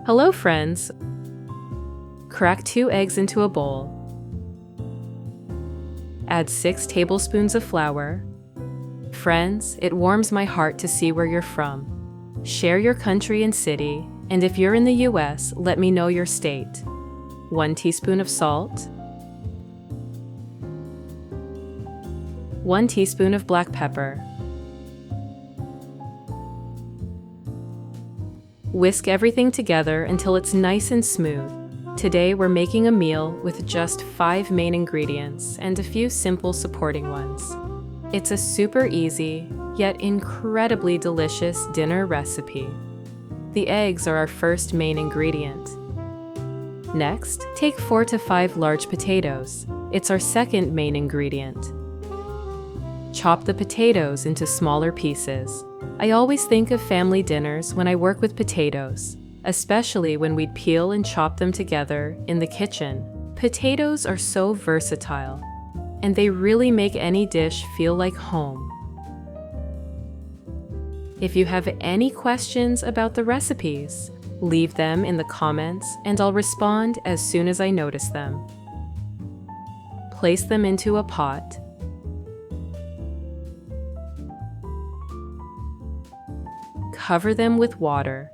Hello, friends! Crack 2 eggs into a bowl. Add 6 tablespoons of flour. Friends, it warms my heart to see where you're from. Share your country and city, and if you're in the US, let me know your state. 1 teaspoon of salt. 1 teaspoon of black pepper. Whisk everything together until it's nice and smooth. Today we're making a meal with just 5 main ingredients and a few simple supporting ones. It's a super easy, yet incredibly delicious dinner recipe. The eggs are our first main ingredient. Next, take 4 to 5 large potatoes. It's our second main ingredient. Chop the potatoes into smaller pieces. I always think of family dinners when I work with potatoes, especially when we'd peel and chop them together in the kitchen. Potatoes are so versatile, and they really make any dish feel like home. If you have any questions about the recipes, leave them in the comments and I'll respond as soon as I notice them. Place them into a pot. Cover them with water.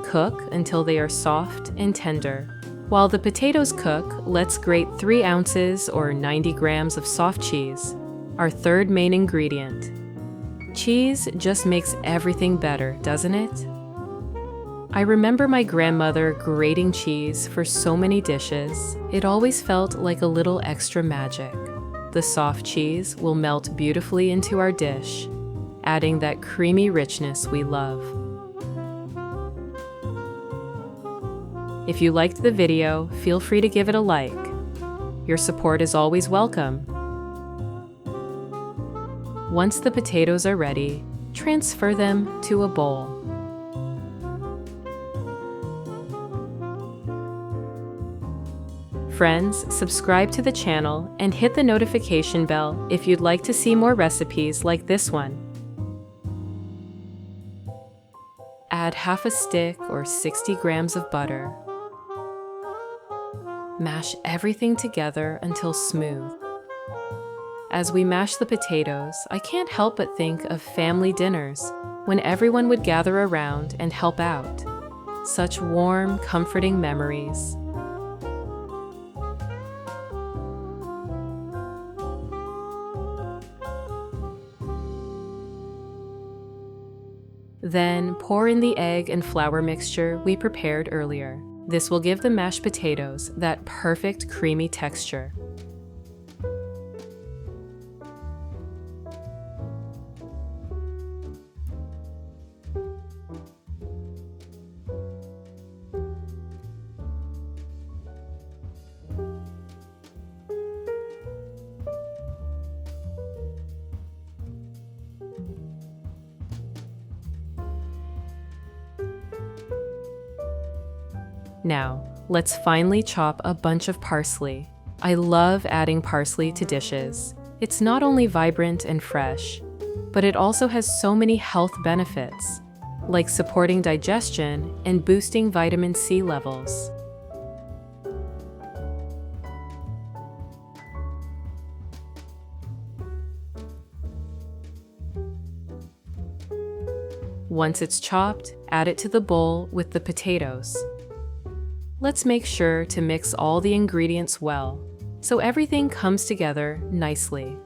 Cook until they are soft and tender. While the potatoes cook, let's grate 3 ounces or 90 grams of soft cheese, our third main ingredient. Cheese just makes everything better, doesn't it? I remember my grandmother grating cheese for so many dishes. It always felt like a little extra magic. The soft cheese will melt beautifully into our dish, adding that creamy richness we love. If you liked the video, feel free to give it a like. Your support is always welcome. Once the potatoes are ready, transfer them to a bowl. Friends, subscribe to the channel and hit the notification bell if you'd like to see more recipes like this one. Add half a stick or 60 grams of butter. Mash everything together until smooth. As we mash the potatoes, I can't help but think of family dinners when everyone would gather around and help out. Such warm, comforting memories. Then pour in the egg and flour mixture we prepared earlier. This will give the mashed potatoes that perfect creamy texture. Now, let's finely chop a bunch of parsley. I love adding parsley to dishes. It's not only vibrant and fresh, but it also has so many health benefits, like supporting digestion and boosting vitamin C levels. Once it's chopped, add it to the bowl with the potatoes. Let's make sure to mix all the ingredients well, so everything comes together nicely.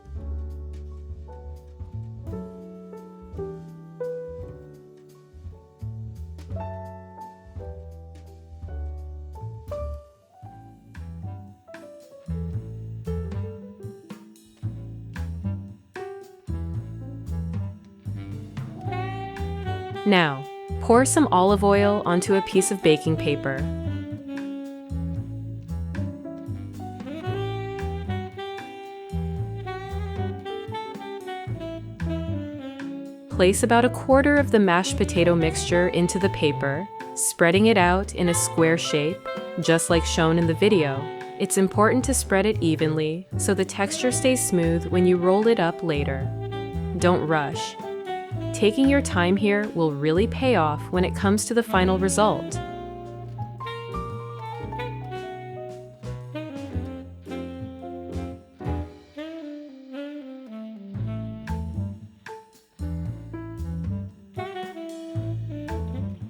Now, pour some olive oil onto a piece of baking paper. Place about 1/4 of the mashed potato mixture into the paper, spreading it out in a square shape, just like shown in the video. It's important to spread it evenly so the texture stays smooth when you roll it up later. Don't rush. taking your time here will really pay off when it comes to the final result.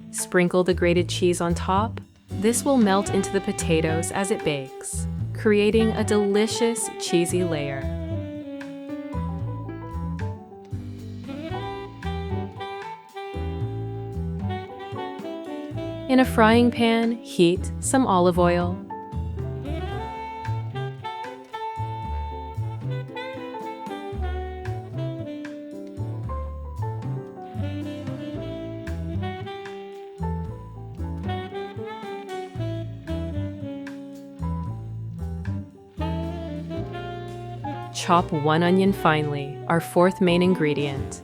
Sprinkle the grated cheese on top. This will melt into the potatoes as it bakes, creating a delicious cheesy layer. In a frying pan, heat some olive oil. Chop one onion finely, our fourth main ingredient.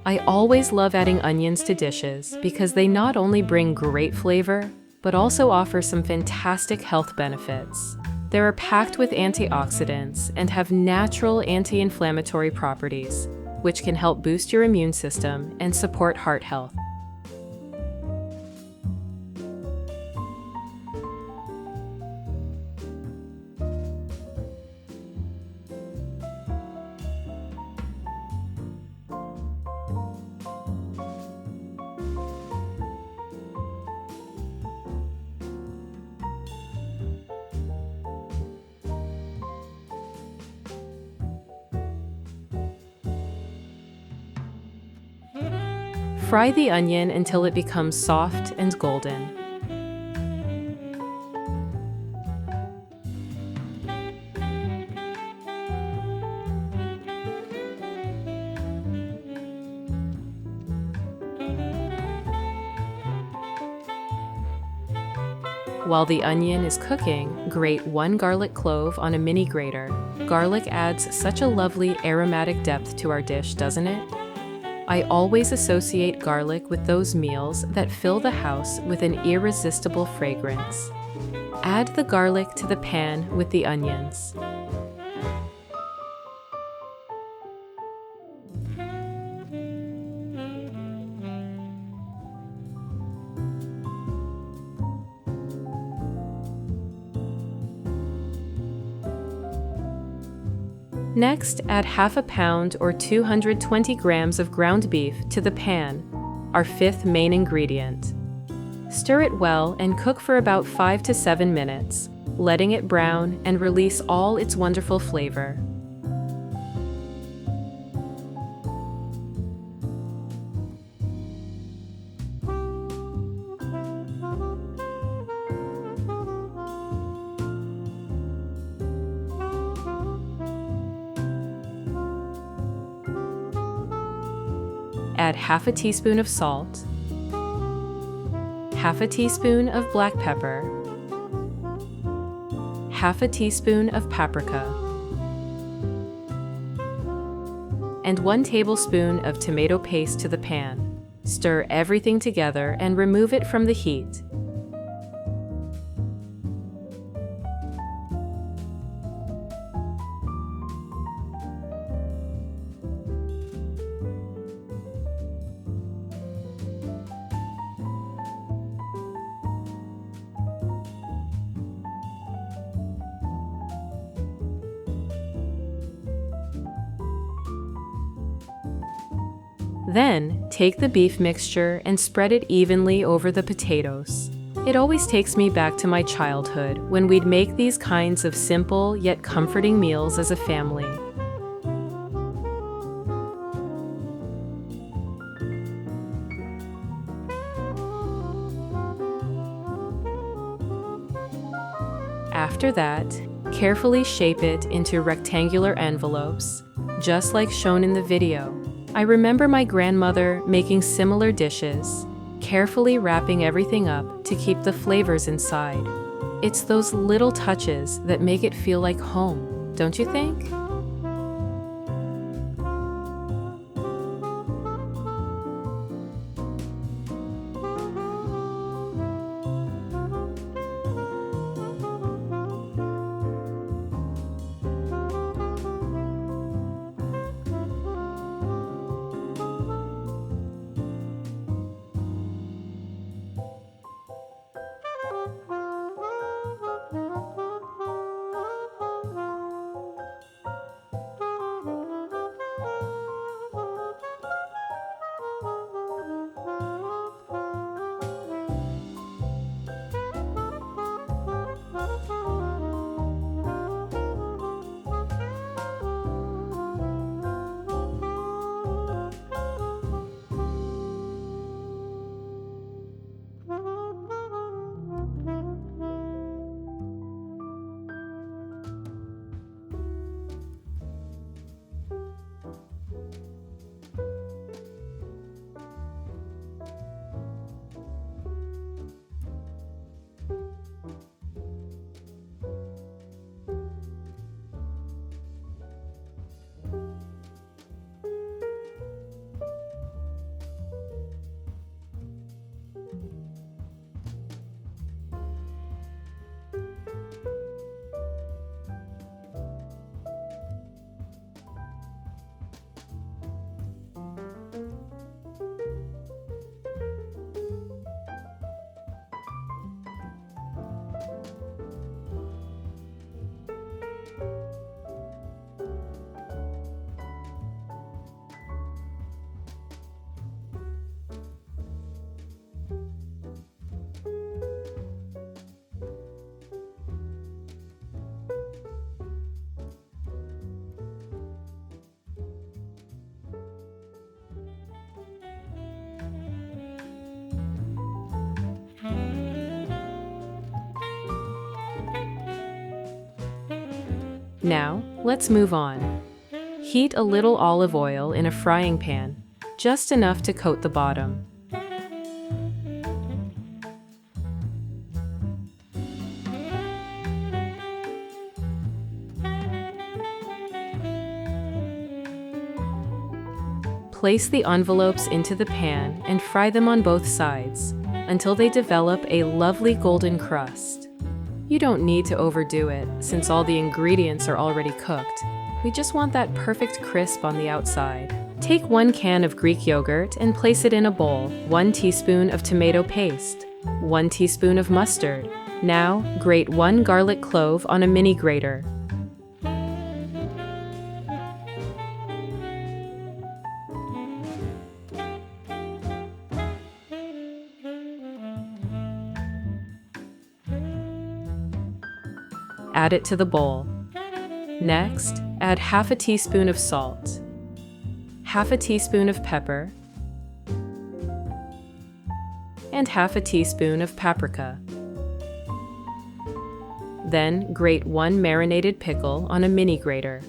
I always love adding onions to dishes because they not only bring great flavor, but also offer some fantastic health benefits. They are packed with antioxidants and have natural anti-inflammatory properties, which can help boost your immune system and support heart health. Fry the onion until it becomes soft and golden. While the onion is cooking, grate one garlic clove on a mini grater. Garlic adds such a lovely aromatic depth to our dish, doesn't it? I always associate garlic with those meals that fill the house with an irresistible fragrance. Add the garlic to the pan with the onions. Next, add half a pound or 220 grams of ground beef to the pan, our fifth main ingredient. Stir it well and cook for about 5 to 7 minutes, letting it brown and release all its wonderful flavor. Add half a teaspoon of salt, half a teaspoon of black pepper, half a teaspoon of paprika, and 1 tablespoon of tomato paste to the pan. Stir everything together and remove it from the heat. Then, take the beef mixture and spread it evenly over the potatoes. It always takes me back to my childhood when we'd make these kinds of simple yet comforting meals as a family. After that, carefully shape it into rectangular envelopes, just like shown in the video. I remember my grandmother making similar dishes, carefully wrapping everything up to keep the flavors inside. It's those little touches that make it feel like home, don't you think? Now, let's move on. Heat a little olive oil in a frying pan, just enough to coat the bottom. Place the envelopes into the pan and fry them on both sides until they develop a lovely golden crust. You don't need to overdo it since all the ingredients are already cooked. We just want that perfect crisp on the outside. Take 1 can of Greek yogurt and place it in a bowl, 1 teaspoon of tomato paste, 1 teaspoon of mustard. Now, grate 1 garlic clove on a mini grater. Add it to the bowl. Next, add half a teaspoon of salt, half a teaspoon of pepper, and half a teaspoon of paprika. Then grate 1 marinated pickle on a mini grater.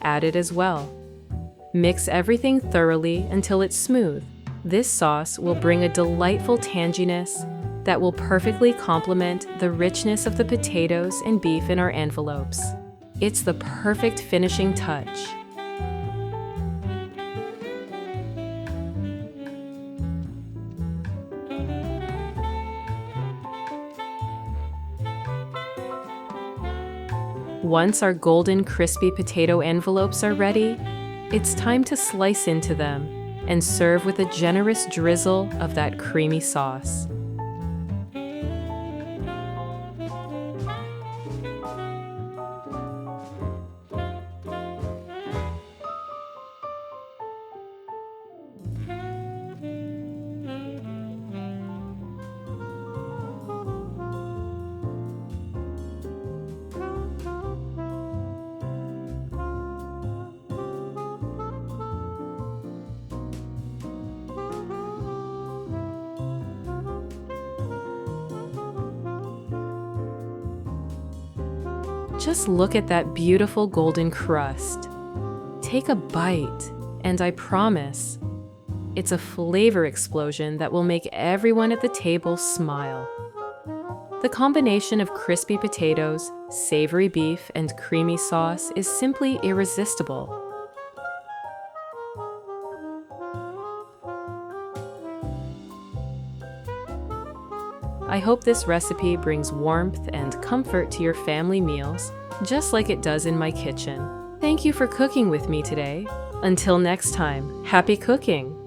Add it as well. Mix everything thoroughly until it's smooth. This sauce will bring a delightful tanginess that will perfectly complement the richness of the potatoes and beef in our envelopes. It's the perfect finishing touch. Once our golden crispy potato envelopes are ready, it's time to slice into them and serve with a generous drizzle of that creamy sauce. Just look at that beautiful golden crust. Take a bite, and I promise, it's a flavor explosion that will make everyone at the table smile. The combination of crispy potatoes, savory beef, and creamy sauce is simply irresistible. I hope this recipe brings warmth and comfort to your family meals, just like it does in my kitchen. Thank you for cooking with me today. Until next time, happy cooking!